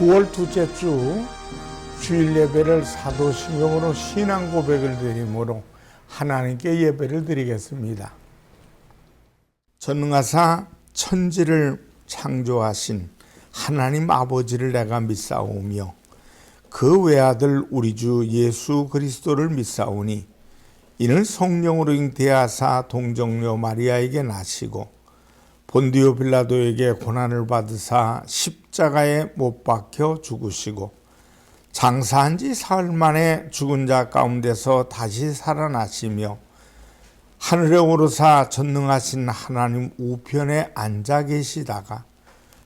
9월 둘째 주 주일 예배를 사도신경으로 신앙 고백을 드림으로 하나님께 예배를 드리겠습니다. 전능하사 천지를 창조하신 하나님 아버지를 내가 믿사오며 그 외아들 우리 주 예수 그리스도를 믿사오니 이는 성령으로 잉태하사 동정녀 마리아에게 나시고 본디오 빌라도에게 고난을 받으사 십자가에 못 박혀 죽으시고 장사한 지 사흘 만에 죽은 자 가운데서 다시 살아나시며 하늘에 오르사 전능하신 하나님 우편에 앉아 계시다가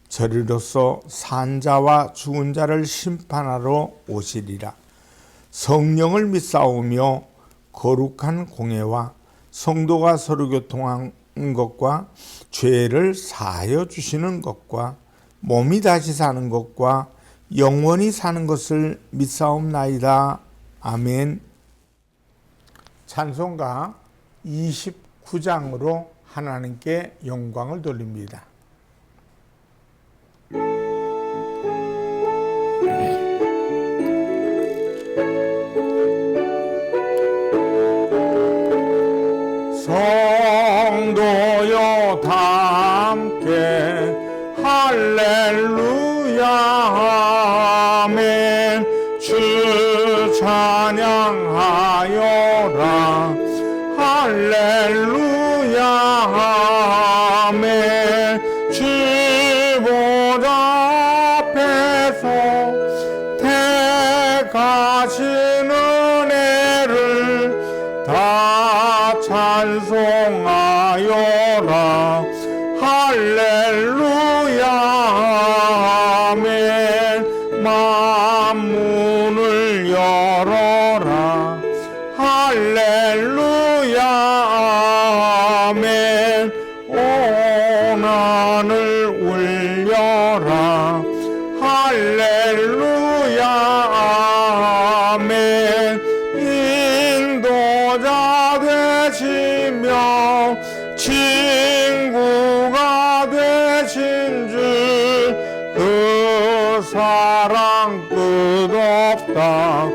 저리로서 산 자와 죽은 자를 심판하러 오시리라. 성령을 믿사오며 거룩한 공예와 성도가 서로 교통한 것과 죄를 사하여 주시는 것과 몸이 다시 사는 것과 영원히 사는 것을 믿사옵나이다. 아멘. 찬송가 29장으로 하나님께 영광을 돌립니다. 성도여 다 함께 할렐루야 아멘. 주 찬양하여라 할렐루야 아멘. 주 보좌 앞에서 택하신 은혜를 다 찬송하여라 할렐루야 아멘. 만문을 열어라 할렐루야 아멘. 온 하늘 울려라 할렐루야 아멘. 인도자 되시며 친구가 되신 주 그 사랑 끝없다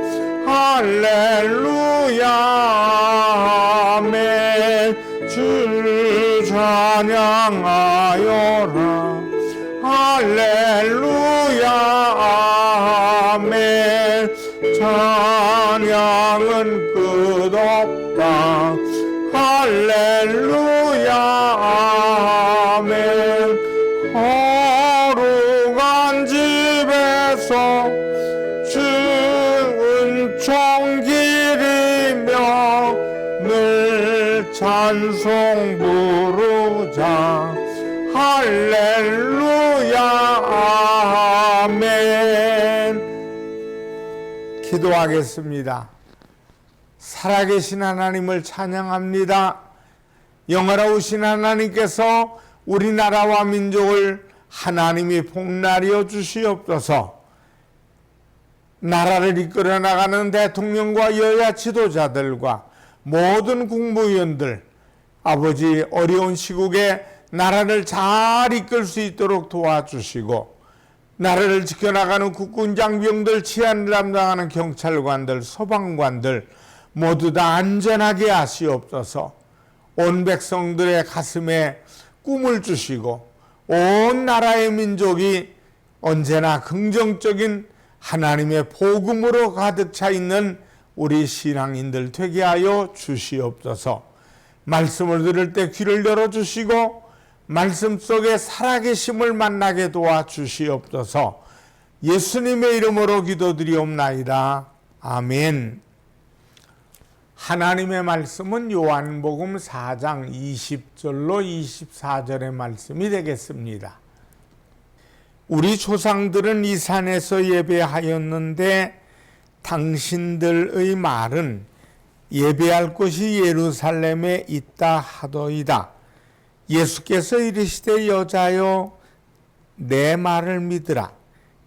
할렐루야 아멘. 주 찬양하여라 할렐루야 아멘. 찬양은 끝없다 할렐루야 아멘. 거룩한 집에서 주 은총 기리며 늘 찬송 부르자 할렐루야 아멘. 기도하겠습니다. 살아계신 하나님을 찬양합니다. 영화로우신 하나님께서 우리나라와 민족을 하나님이 복날이어 주시옵소서. 나라를 이끌어 나가는 대통령과 여야 지도자들과 모든 국무위원들, 아버지 어려운 시국에 나라를 잘 이끌 수 있도록 도와주시고 나라를 지켜나가는 국군 장병들, 치안을 담당하는 경찰관들, 소방관들 모두 다 안전하게 하시옵소서. 온 백성들의 가슴에 꿈을 주시고 온 나라의 민족이 언제나 긍정적인 하나님의 복음으로 가득 차 있는 우리 신앙인들 되게 하여 주시옵소서. 말씀을 들을 때 귀를 열어주시고 말씀 속에 살아계심을 만나게 도와주시옵소서. 예수님의 이름으로 기도드리옵나이다. 아멘. 하나님의 말씀은 요한복음 4장 20절로 24절의 말씀이 되겠습니다. 우리 조상들은 이 산에서 예배하였는데 당신들의 말은 예배할 곳이 예루살렘에 있다 하더이다. 예수께서 이르시되 여자여 내 말을 믿으라.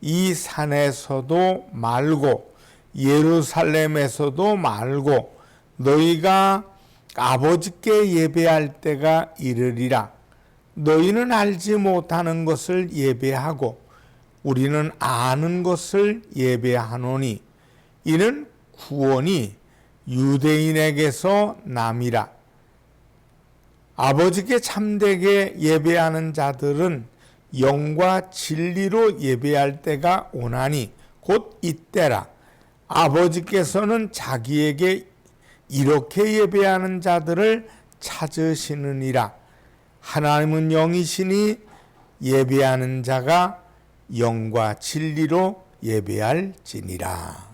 이 산에서도 말고 예루살렘에서도 말고 너희가 아버지께 예배할 때가 이르리라. 너희는 알지 못하는 것을 예배하고 우리는 아는 것을 예배하노니 이는 구원이 유대인에게서 남이라. 아버지께 참되게 예배하는 자들은 영과 진리로 예배할 때가 오나니 곧 이때라. 아버지께서는 자기에게 이렇게 예배하는 자들을 찾으시느니라. 하나님은 영이시니 예배하는 자가 영과 진리로 예배할지니라.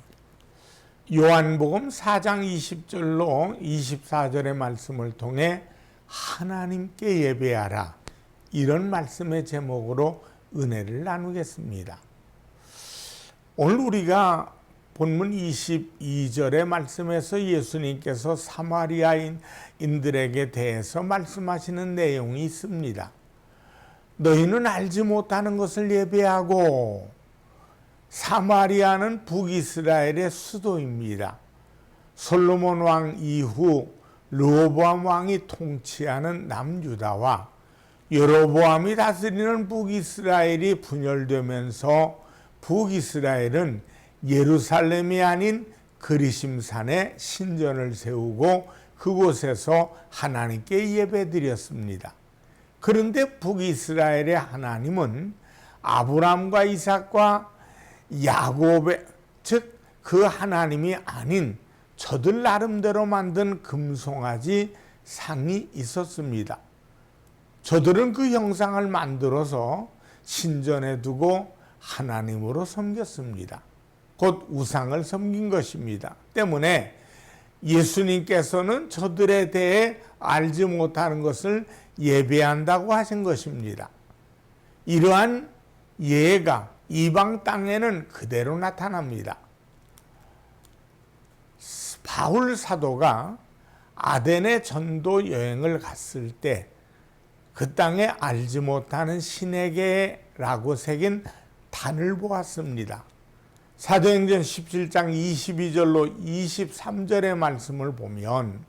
요한복음 4장 20절로 24절의 말씀을 통해 하나님께 예배하라, 이런 말씀의 제목으로 은혜를 나누겠습니다. 오늘 우리가 본문 22절의 말씀에서 예수님께서 사마리아인들에게 대해서 말씀하시는 내용이 있습니다. 너희는 알지 못하는 것을 예배하고, 사마리아는 북이스라엘의 수도입니다. 솔로몬 왕 이후 르호보암 왕이 통치하는 남유다와 여로보암이 다스리는 북이스라엘이 분열되면서 북이스라엘은 예루살렘이 아닌 그리심산에 신전을 세우고 그곳에서 하나님께 예배드렸습니다. 그런데 북이스라엘의 하나님은 아브람과 이삭과 야곱의, 즉 그 하나님이 아닌 저들 나름대로 만든 금송아지 상이 있었습니다. 저들은 그 형상을 만들어서 신전에 두고 하나님으로 섬겼습니다. 곧 우상을 섬긴 것입니다. 때문에 예수님께서는 저들에 대해 알지 못하는 것을 예배한다고 하신 것입니다. 이러한 예가 이방 땅에는 그대로 나타납니다. 바울 사도가 아덴에 전도 여행을 갔을 때 그 땅에 알지 못하는 신에게라고 새긴 단을 보았습니다. 사도행전 17장 22절로 23절의 말씀을 보면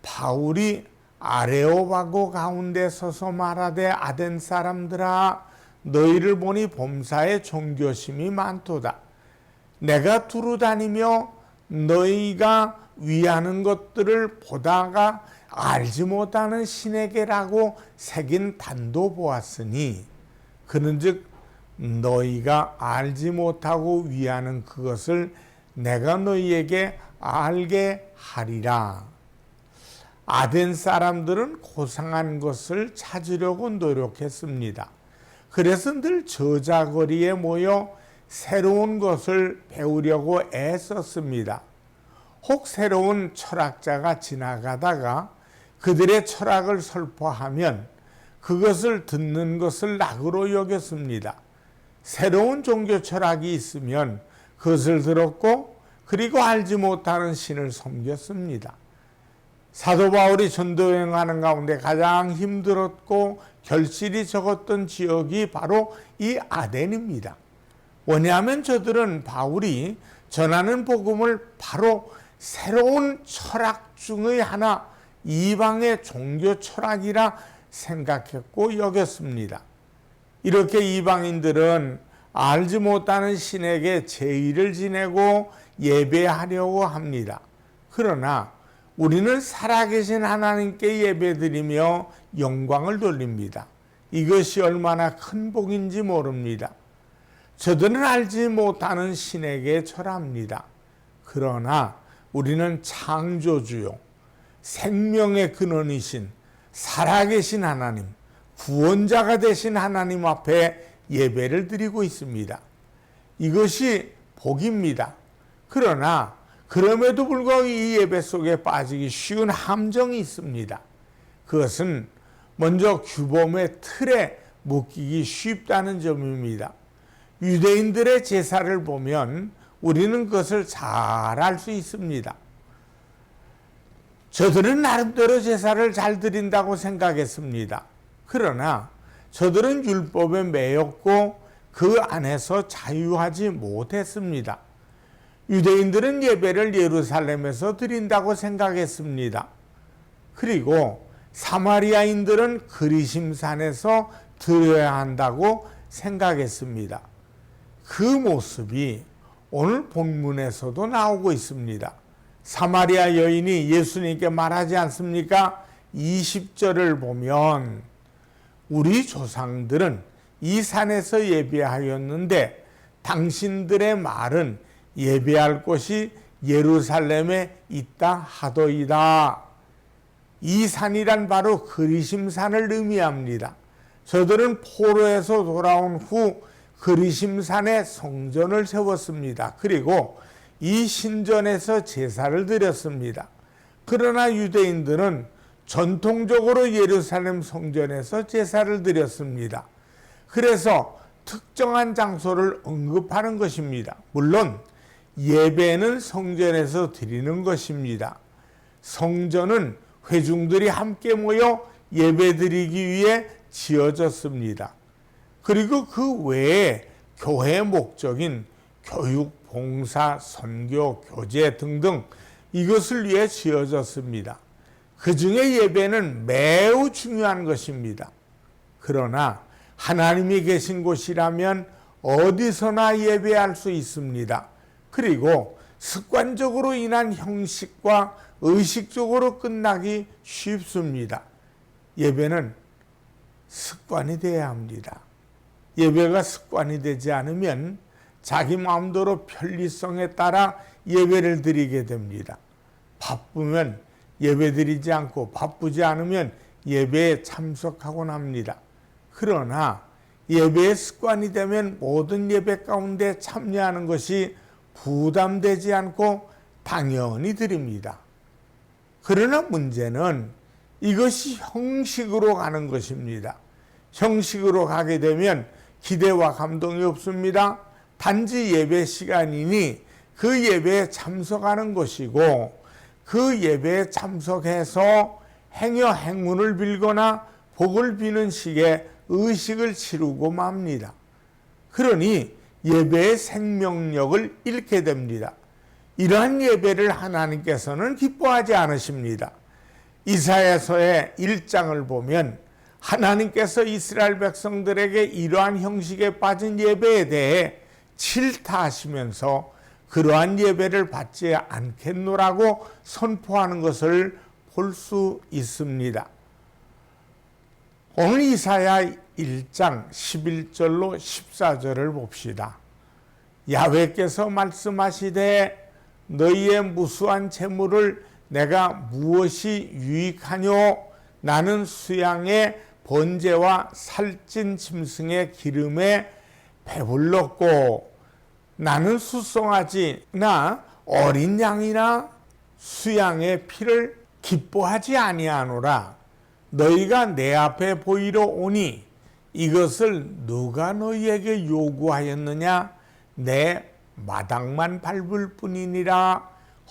바울이 아레오바고 가운데 서서 말하되 아덴 사람들아, 너희를 보니 범사에 종교심이 많도다. 내가 두루 다니며 너희가 위하는 것들을 보다가 알지 못하는 신에게라고 새긴 단도 보았으니, 그런즉 너희가 알지 못하고 위하는 그것을 내가 너희에게 알게 하리라. 아덴 사람들은 고상한 것을 찾으려고 노력했습니다. 그래서 늘 저자거리에 모여 새로운 것을 배우려고 애썼습니다. 혹 새로운 철학자가 지나가다가 그들의 철학을 설포하면 그것을 듣는 것을 낙으로 여겼습니다. 새로운 종교 철학이 있으면 그것을 들었고, 그리고 알지 못하는 신을 섬겼습니다. 사도 바울이 전도여행하는 가운데 가장 힘들었고 결실이 적었던 지역이 바로 이 아덴입니다. 왜냐하면 저들은 바울이 전하는 복음을 바로 새로운 철학 중의 하나, 이방의 종교 철학이라 생각했고 여겼습니다. 이렇게 이방인들은 알지 못하는 신에게 제의를 지내고 예배하려고 합니다. 그러나 우리는 살아계신 하나님께 예배드리며 영광을 돌립니다. 이것이 얼마나 큰 복인지 모릅니다. 저들은 알지 못하는 신에게 절합니다. 그러나 우리는 창조주요, 생명의 근원이신 살아계신 하나님, 구원자가 되신 하나님 앞에 예배를 드리고 있습니다. 이것이 복입니다. 그러나 그럼에도 불구하고 이 예배 속에 빠지기 쉬운 함정이 있습니다. 그것은 먼저 규범의 틀에 묶이기 쉽다는 점입니다. 유대인들의 제사를 보면 우리는 그것을 잘 알 수 있습니다. 저들은 나름대로 제사를 잘 드린다고 생각했습니다. 그러나 저들은 율법에 매였고 그 안에서 자유하지 못했습니다. 유대인들은 예배를 예루살렘에서 드린다고 생각했습니다. 그리고 사마리아인들은 그리심산에서 드려야 한다고 생각했습니다. 그 모습이 오늘 본문에서도 나오고 있습니다. 사마리아 여인이 예수님께 말하지 않습니까? 20절을 보면 우리 조상들은 이 산에서 예배하였는데 당신들의 말은 예배할 곳이 예루살렘에 있다 하더이다. 이 산이란 바로 그리심산을 의미합니다. 저들은 포로에서 돌아온 후 그리심산에 성전을 세웠습니다. 그리고 이 신전에서 제사를 드렸습니다. 그러나 유대인들은 전통적으로 예루살렘 성전에서 제사를 드렸습니다. 그래서 특정한 장소를 언급하는 것입니다. 물론 예배는 성전에서 드리는 것입니다. 성전은 회중들이 함께 모여 예배드리기 위해 지어졌습니다. 그리고 그 외에 교회의 목적인 교육, 봉사, 선교, 교제 등등 이것을 위해 지어졌습니다. 그 중에 예배는 매우 중요한 것입니다. 그러나 하나님이 계신 곳이라면 어디서나 예배할 수 있습니다. 그리고 습관적으로 인한 형식과 의식적으로 끝나기 쉽습니다. 예배는 습관이 되어야 합니다. 예배가 습관이 되지 않으면 자기 마음대로 편리성에 따라 예배를 드리게 됩니다. 바쁘면 예배 드리지 않고 바쁘지 않으면 예배에 참석하곤 합니다. 그러나 예배의 습관이 되면 모든 예배 가운데 참여하는 것이 부담되지 않고 당연히 드립니다. 그러나 문제는 이것이 형식으로 가는 것입니다. 형식으로 가게 되면 기대와 감동이 없습니다. 단지 예배 시간이니 그 예배에 참석하는 것이고 그 예배에 참석해서 행여 행운을 빌거나 복을 비는 식의 의식을 치르고 맙니다. 그러니 예배의 생명력을 잃게 됩니다. 이러한 예배를 하나님께서는 기뻐하지 않으십니다. 이사야서의 1장을 보면 하나님께서 이스라엘 백성들에게 이러한 형식에 빠진 예배에 대해 질타하시면서 그러한 예배를 받지 않겠노라고 선포하는 것을 볼 수 있습니다. 오늘 이사야 1장 11절로 14절을 봅시다. 야훼께서 말씀하시되 너희의 무수한 재물을 내가 무엇이 유익하뇨? 나는 수양의 번제와 살찐 짐승의 기름에 배불렀고 나는 수송아지나 어린 양이나 수양의 피를 기뻐하지 아니하노라. 너희가 내 앞에 보이러 오니 이것을 누가 너희에게 요구하였느냐? 내 마당만 밟을 뿐이니라.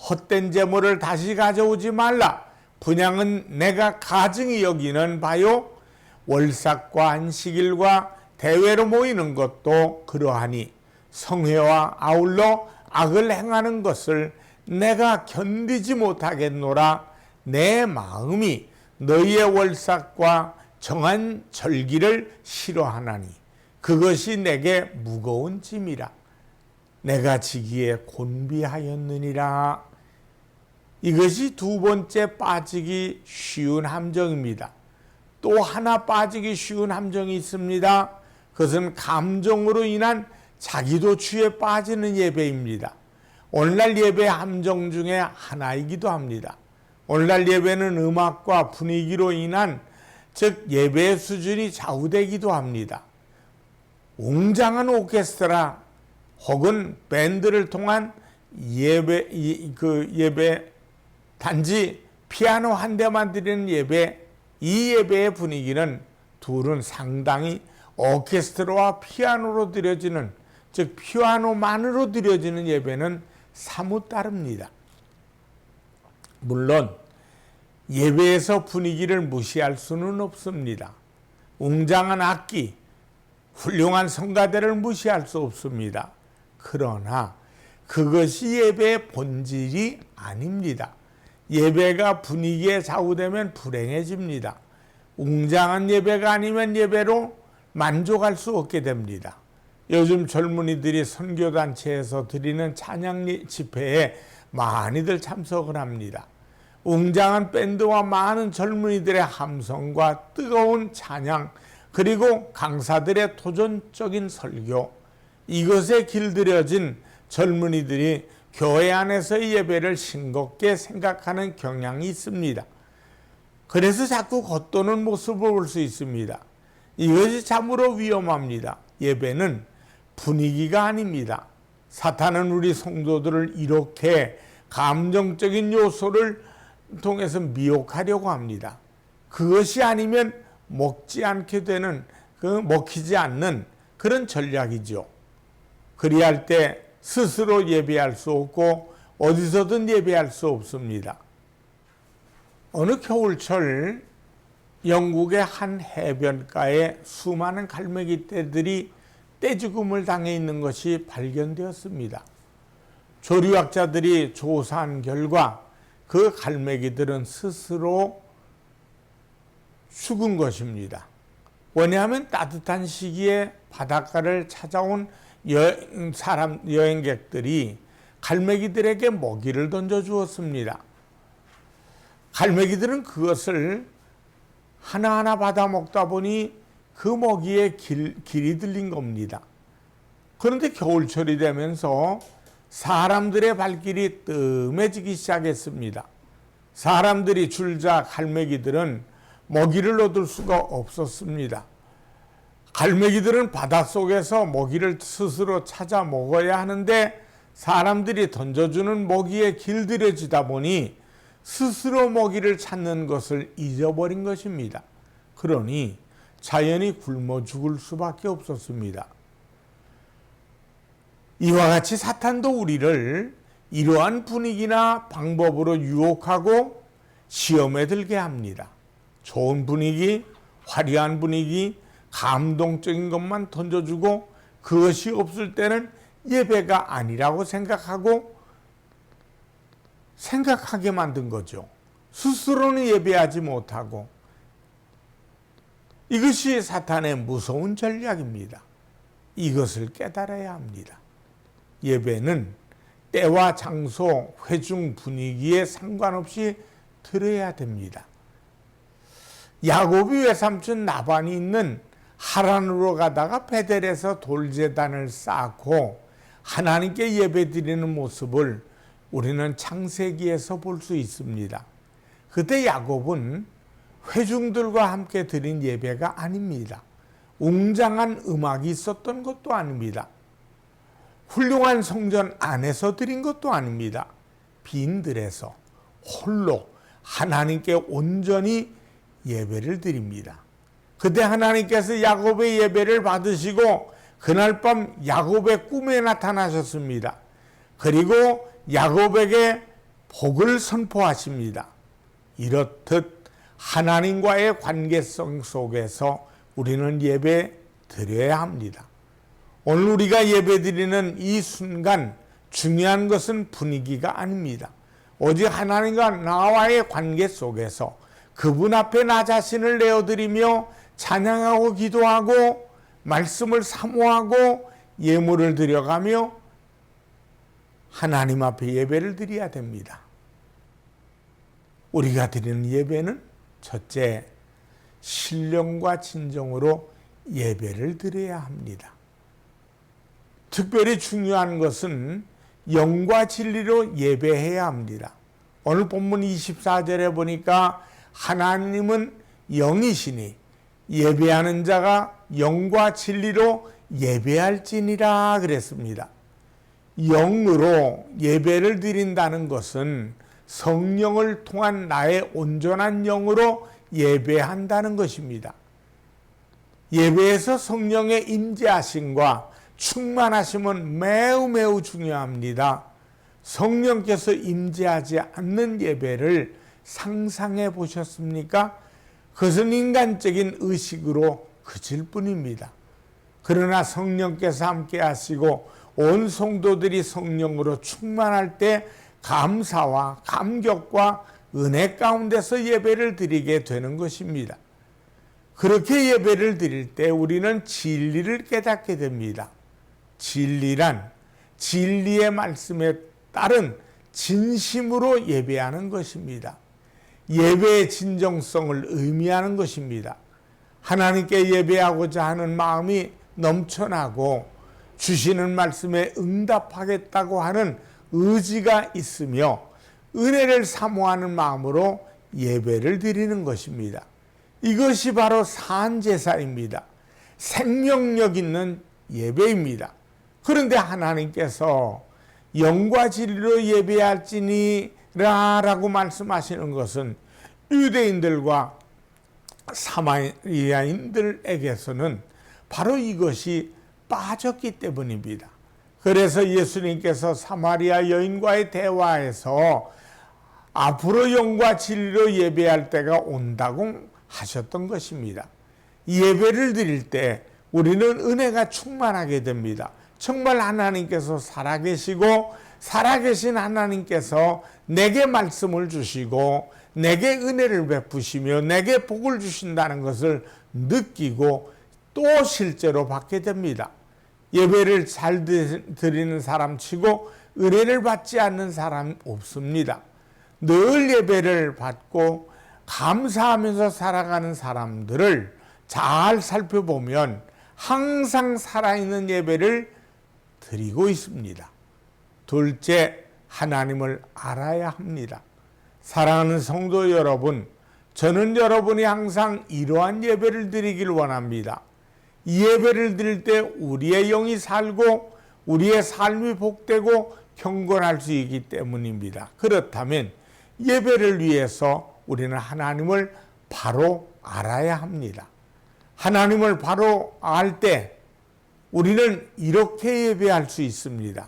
헛된 재물을 다시 가져오지 말라. 분향은 내가 가증히 여기는 바요. 월삭과 안식일과 대회로 모이는 것도 그러하니 성회와 아울러 악을 행하는 것을 내가 견디지 못하겠노라. 내 마음이 너희의 월삭과 정한 절기를 싫어하나니 그것이 내게 무거운 짐이라. 내가 지기에 곤비하였느니라. 이것이 두 번째 빠지기 쉬운 함정입니다. 또 하나 빠지기 쉬운 함정이 있습니다. 그것은 감정으로 인한 자기도취에 빠지는 예배입니다. 오늘날 예배의 함정 중에 하나이기도 합니다. 오늘날 예배는 음악과 분위기로 인한 즉 예배의 수준이 좌우되기도 합니다. 웅장한 오케스트라 혹은 밴드를 통한 예배 단지 피아노 한 대만 드리는 예배, 이 예배의 분위기는 둘은 상당히 오케스트라와 피아노로 드려지는 즉 피아노만으로 드려지는 예배는 사뭇 다릅니다. 물론 예배에서 분위기를 무시할 수는 없습니다. 웅장한 악기, 훌륭한 성가대를 무시할 수 없습니다. 그러나 그것이 예배의 본질이 아닙니다. 예배가 분위기에 좌우되면 불행해집니다. 웅장한 예배가 아니면 예배로 만족할 수 없게 됩니다. 요즘 젊은이들이 선교단체에서 드리는 찬양 집회에 많이들 참석을 합니다. 웅장한 밴드와 많은 젊은이들의 함성과 뜨거운 찬양, 그리고 강사들의 도전적인 설교, 이것에 길들여진 젊은이들이 교회 안에서의 예배를 싱겁게 생각하는 경향이 있습니다. 그래서 자꾸 겉도는 모습을 볼 수 있습니다. 이것이 참으로 위험합니다. 예배는 분위기가 아닙니다. 사탄은 우리 성도들을 이렇게 감정적인 요소를 통해서 미혹하려고 합니다. 그것이 아니면 먹지 않게 되는, 먹히지 않는 그런 전략이죠. 그리할 때 스스로 예배할 수 없고 어디서든 예배할 수 없습니다. 어느 겨울철 영국의 한 해변가에 수많은 갈매기떼들이 떼죽음을 당해 있는 것이 발견되었습니다. 조류학자들이 조사한 결과 그 갈매기들은 스스로 죽은 것입니다. 왜냐하면 따뜻한 시기에 바닷가를 찾아온 여행객들이 갈매기들에게 먹이를 던져 주었습니다. 갈매기들은 그것을 하나하나 받아 먹다 보니 그 먹이에 길이 들린 겁니다. 그런데 겨울철이 되면서 사람들의 발길이 뜸해지기 시작했습니다. 사람들이 줄자 갈매기들은 먹이를 얻을 수가 없었습니다. 갈매기들은 바닷속에서 먹이를 스스로 찾아 먹어야 하는데 사람들이 던져주는 먹이에 길들여지다 보니 스스로 먹이를 찾는 것을 잊어버린 것입니다. 그러니 자연히 굶어 죽을 수밖에 없었습니다. 이와 같이 사탄도 우리를 이러한 분위기나 방법으로 유혹하고 시험에 들게 합니다. 좋은 분위기, 화려한 분위기, 감동적인 것만 던져주고 그것이 없을 때는 예배가 아니라고 생각하게 만든 거죠. 스스로는 예배하지 못하고. 이것이 사탄의 무서운 전략입니다. 이것을 깨달아야 합니다. 예배는 때와 장소, 회중 분위기에 상관없이 드려야 됩니다. 야곱이 외삼촌 라반이 있는 하란으로 가다가 베델에서 돌제단을 쌓고 하나님께 예배드리는 모습을 우리는 창세기에서 볼 수 있습니다. 그때 야곱은 회중들과 함께 드린 예배가 아닙니다. 웅장한 음악이 있었던 것도 아닙니다. 훌륭한 성전 안에서 드린 것도 아닙니다. 빈들에서 홀로 하나님께 온전히 예배를 드립니다. 그때 하나님께서 야곱의 예배를 받으시고 그날 밤 야곱의 꿈에 나타나셨습니다. 그리고 야곱에게 복을 선포하십니다. 이렇듯 하나님과의 관계성 속에서 우리는 예배 드려야 합니다. 오늘 우리가 예배 드리는 이 순간 중요한 것은 분위기가 아닙니다. 오직 하나님과 나와의 관계 속에서 그분 앞에 나 자신을 내어드리며 찬양하고 기도하고 말씀을 사모하고 예물을 드려가며 하나님 앞에 예배를 드려야 됩니다. 우리가 드리는 예배는 첫째, 신령과 진정으로 예배를 드려야 합니다. 특별히 중요한 것은 영과 진리로 예배해야 합니다. 오늘 본문 24절에 보니까 하나님은 영이시니 예배하는 자가 영과 진리로 예배할지니라 그랬습니다. 영으로 예배를 드린다는 것은 성령을 통한 나의 온전한 영으로 예배한다는 것입니다. 예배에서 성령의 임재하심과 충만하심은 매우 중요합니다. 성령께서 임재하지 않는 예배를 상상해 보셨습니까? 그것은 인간적인 의식으로 그칠 뿐입니다. 그러나 성령께서 함께 하시고 온 성도들이 성령으로 충만할 때 감사와 감격과 은혜 가운데서 예배를 드리게 되는 것입니다. 그렇게 예배를 드릴 때 우리는 진리를 깨닫게 됩니다. 진리란 진리의 말씀에 따른 진심으로 예배하는 것입니다. 예배의 진정성을 의미하는 것입니다. 하나님께 예배하고자 하는 마음이 넘쳐나고 주시는 말씀에 응답하겠다고 하는 의지가 있으며 은혜를 사모하는 마음으로 예배를 드리는 것입니다. 이것이 바로 산제사입니다. 생명력 있는 예배입니다. 그런데 하나님께서 영과 진리로 예배할지니라 라고 말씀하시는 것은 유대인들과 사마리아인들에게서는 바로 이것이 빠졌기 때문입니다. 그래서 예수님께서 사마리아 여인과의 대화에서 앞으로 영과 진리로 예배할 때가 온다고 하셨던 것입니다. 예배를 드릴 때 우리는 은혜가 충만하게 됩니다. 정말 하나님께서 살아계시고 살아계신 하나님께서 내게 말씀을 주시고 내게 은혜를 베푸시며 내게 복을 주신다는 것을 느끼고 또 실제로 받게 됩니다. 예배를 잘 드리는 사람 치고 은혜를 받지 않는 사람 없습니다. 늘 예배를 받고 감사하면서 살아가는 사람들을 잘 살펴보면 항상 살아있는 예배를 드리고 있습니다. 둘째, 하나님을 알아야 합니다. 사랑하는 성도 여러분, 저는 여러분이 항상 이러한 예배를 드리길 원합니다. 이 예배를 드릴 때 우리의 영이 살고 우리의 삶이 복되고 경건할 수 있기 때문입니다. 그렇다면 예배를 위해서 우리는 하나님을 바로 알아야 합니다. 하나님을 바로 알 때 우리는 이렇게 예배할 수 있습니다.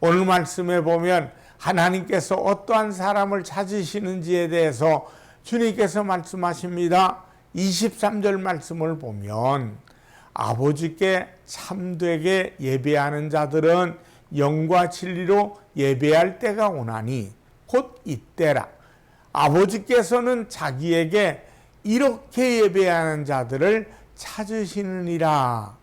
오늘 말씀에 보면 하나님께서 어떠한 사람을 찾으시는지에 대해서 주님께서 말씀하십니다. 23절 말씀을 보면 아버지께 참되게 예배하는 자들은 영과 진리로 예배할 때가 오나니 곧 이때라. 아버지께서는 자기에게 이렇게 예배하는 자들을 찾으시느니라.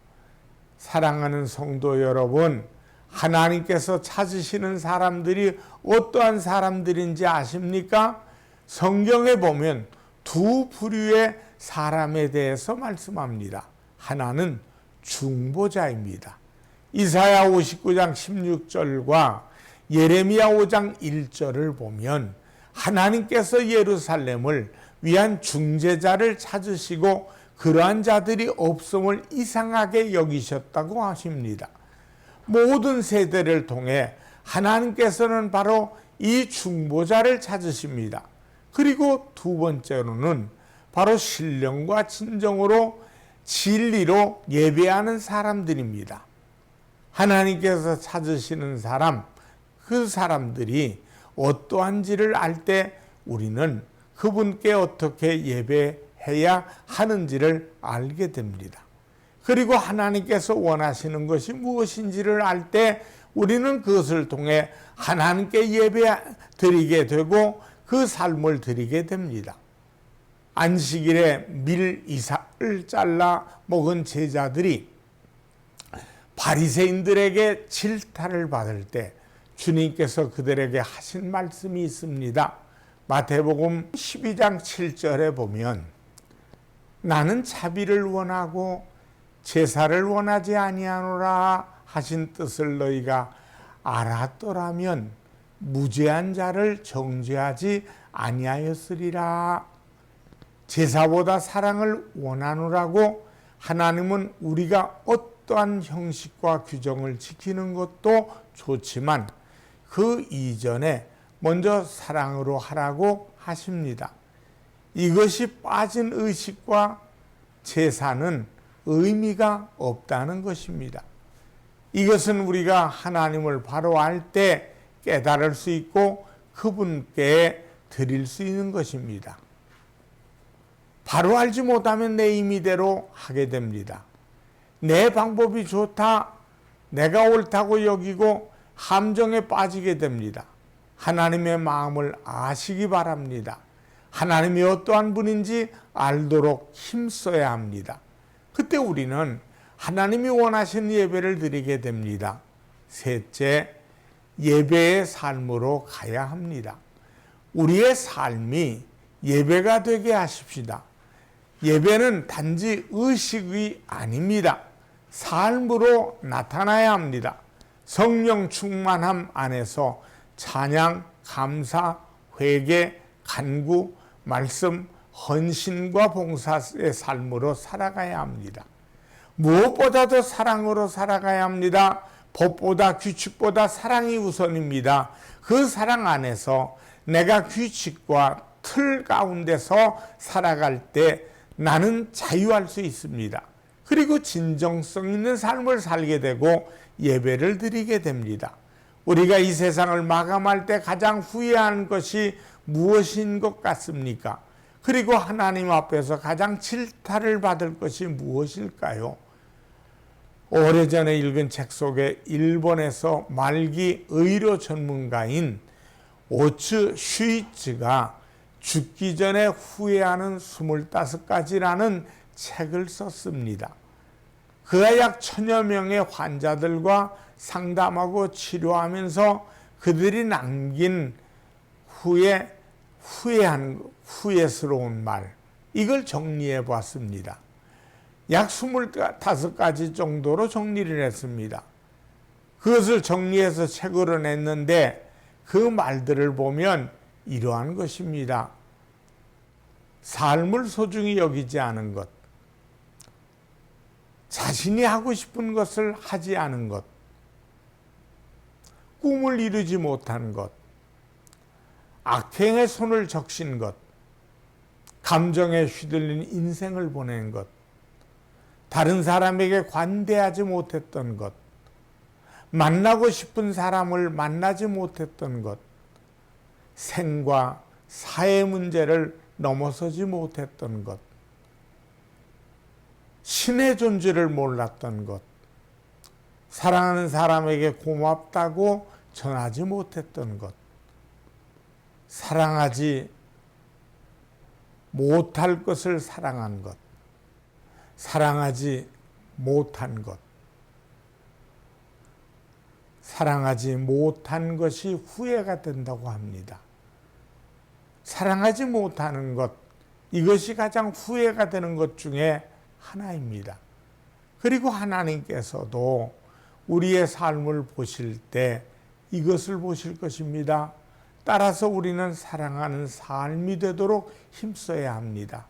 사랑하는 성도 여러분, 하나님께서 찾으시는 사람들이 어떠한 사람들인지 아십니까? 성경에 보면 두 부류의 사람에 대해서 말씀합니다. 하나는 중보자입니다. 이사야 59장 16절과 예레미야 5장 1절을 보면 하나님께서 예루살렘을 위한 중재자를 찾으시고 그러한 자들이 없음을 이상하게 여기셨다고 하십니다. 모든 세대를 통해 하나님께서는 바로 이 중보자를 찾으십니다. 그리고 두 번째로는 바로 신령과 진정으로 진리로 예배하는 사람들입니다. 하나님께서 찾으시는 사람, 그 사람들이 어떠한지를 알 때 우리는 그분께 어떻게 예배해야 하는지를 알게 됩니다. 그리고 하나님께서 원하시는 것이 무엇인지를 알 때 우리는 그것을 통해 하나님께 예배 드리게 되고 그 삶을 드리게 됩니다. 안식일에 밀 이삭을 잘라 먹은 제자들이 바리새인들에게 질타를 받을 때 주님께서 그들에게 하신 말씀이 있습니다. 마태복음 12장 7절에 보면 나는 자비를 원하고 제사를 원하지 아니하노라 하신 뜻을 너희가 알았더라면 무죄한 자를 정죄하지 아니하였으리라. 제사보다 사랑을 원하노라고 하나님은 우리가 어떠한 형식과 규정을 지키는 것도 좋지만 그 이전에 먼저 사랑으로 하라고 하십니다. 이것이 빠진 의식과 제사는 의미가 없다는 것입니다. 이것은 우리가 하나님을 바로 알 때 깨달을 수 있고 그분께 드릴 수 있는 것입니다. 바로 알지 못하면 내 임의대로 하게 됩니다. 내 방법이 좋다, 내가 옳다고 여기고 함정에 빠지게 됩니다. 하나님의 마음을 아시기 바랍니다. 하나님이 어떠한 분인지 알도록 힘써야 합니다. 그때 우리는 하나님이 원하시는 예배를 드리게 됩니다. 셋째, 예배의 삶으로 가야 합니다. 우리의 삶이 예배가 되게 하십시다. 예배는 단지 의식이 아닙니다. 삶으로 나타나야 합니다. 성령 충만함 안에서 찬양, 감사, 회개, 간구, 말씀, 헌신과 봉사의 삶으로 살아가야 합니다. 무엇보다도 사랑으로 살아가야 합니다. 법보다 규칙보다 사랑이 우선입니다. 그 사랑 안에서 내가 규칙과 틀 가운데서 살아갈 때 나는 자유할 수 있습니다. 그리고 진정성 있는 삶을 살게 되고 예배를 드리게 됩니다. 우리가 이 세상을 마감할 때 가장 후회하는 것이 무엇인 것 같습니까? 그리고 하나님 앞에서 가장 질타를 받을 것이 무엇일까요? 오래전에 읽은 책 속에 일본에서 말기 의료 전문가인 오츠 슈이츠가 죽기 전에 후회하는 25가지라는 책을 썼습니다. 그가 약 1000여 명의 환자들과 상담하고 치료하면서 그들이 남긴 후회스러운 말, 이걸 정리해 보았습니다. 약 25가지 정도로 정리를 했습니다. 그것을 정리해서 책으로 냈는데 그 말들을 보면 이러한 것입니다. 삶을 소중히 여기지 않은 것, 자신이 하고 싶은 것을 하지 않은 것, 꿈을 이루지 못한 것, 악행의 손을 적신 것, 감정에 휘둘린 인생을 보낸 것, 다른 사람에게 관대하지 못했던 것, 만나고 싶은 사람을 만나지 못했던 것, 생과 사회 문제를 넘어서지 못했던 것, 신의 존재를 몰랐던 것, 사랑하는 사람에게 고맙다고 전하지 못했던 것, 사랑하지 못할 것을 사랑한 것, 사랑하지 못한 것, 사랑하지 못한 것이 후회가 된다고 합니다. 사랑하지 못하는 것, 이것이 가장 후회가 되는 것 중에 하나입니다. 그리고 하나님께서도 우리의 삶을 보실 때 이것을 보실 것입니다. 따라서 우리는 사랑하는 삶이 되도록 힘써야 합니다.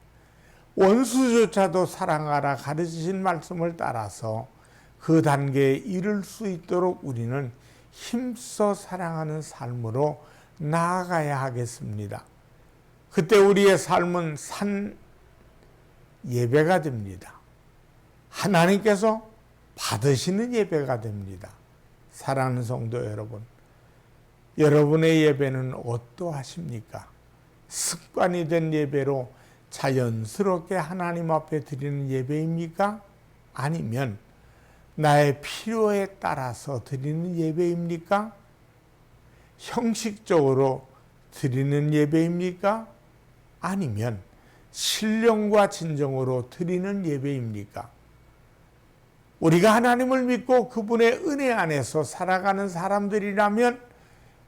원수조차도 사랑하라 가르치신 말씀을 따라서 그 단계에 이를 수 있도록 우리는 힘써 사랑하는 삶으로 나아가야 하겠습니다. 그때 우리의 삶은 산 예배가 됩니다. 하나님께서 받으시는 예배가 됩니다. 사랑하는 성도 여러분, 여러분의 예배는 어떠하십니까? 습관이 된 예배로 자연스럽게 하나님 앞에 드리는 예배입니까? 아니면 나의 필요에 따라서 드리는 예배입니까? 형식적으로 드리는 예배입니까? 아니면 신령과 진정으로 드리는 예배입니까? 우리가 하나님을 믿고 그분의 은혜 안에서 살아가는 사람들이라면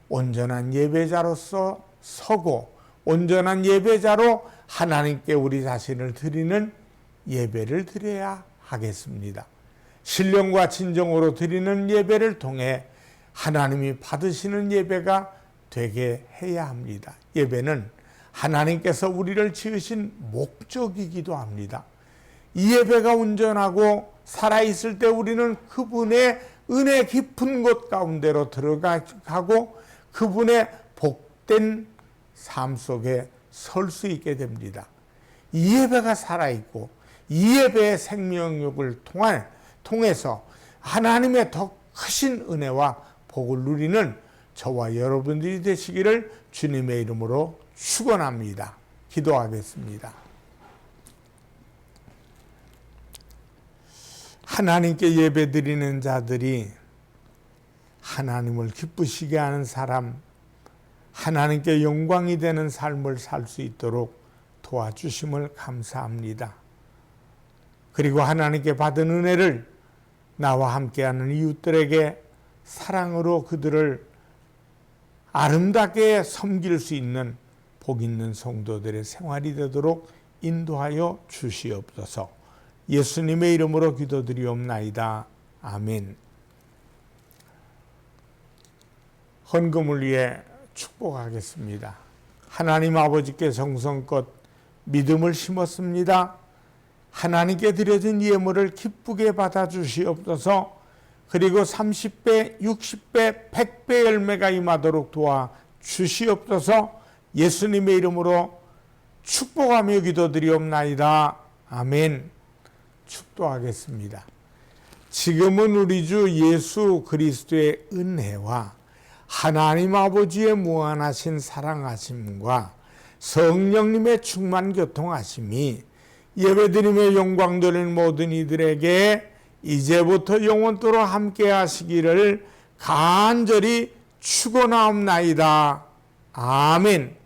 온전한 예배자로서 서고 온전한 예배자로 하나님께 우리 자신을 드리는 예배를 드려야 하겠습니다. 신령과 진정으로 드리는 예배를 통해 하나님이 받으시는 예배가 되게 해야 합니다. 예배는 하나님께서 우리를 지으신 목적이기도 합니다. 이 예배가 온전하고 살아있을 때 우리는 그분의 은혜 깊은 곳 가운데로 들어가고 그분의 복된 삶 속에 설 수 있게 됩니다. 이 예배가 살아있고 이 예배의 생명력을 통해서 하나님의 더 크신 은혜와 복을 누리는 저와 여러분들이 되시기를 주님의 이름으로 축원합니다. 기도하겠습니다. 하나님께 예배드리는 자들이 하나님을 기쁘시게 하는 사람, 하나님께 영광이 되는 삶을 살 수 있도록 도와주심을 감사합니다. 그리고 하나님께 받은 은혜를 나와 함께하는 이웃들에게 사랑으로 그들을 아름답게 섬길 수 있는 복 있는 성도들의 생활이 되도록 인도하여 주시옵소서. 예수님의 이름으로 기도드리옵나이다. 아멘. 헌금을 위해 축복하겠습니다. 하나님 아버지께 정성껏 믿음을 심었습니다. 하나님께 드려진 예물을 기쁘게 받아주시옵소서. 그리고 30배, 60배, 100배 열매가 임하도록 도와 주시옵소서. 예수님의 이름으로 축복하며 기도드리옵나이다. 아멘. 축도하겠습니다. 지금은 우리 주 예수 그리스도의 은혜와 하나님 아버지의 무한하신 사랑하심과 성령님의 충만 교통하심이 예배드림의 영광 돌린 모든 이들에게 이제부터 영원토록 함께 하시기를 간절히 축원하옵나이다. 아멘.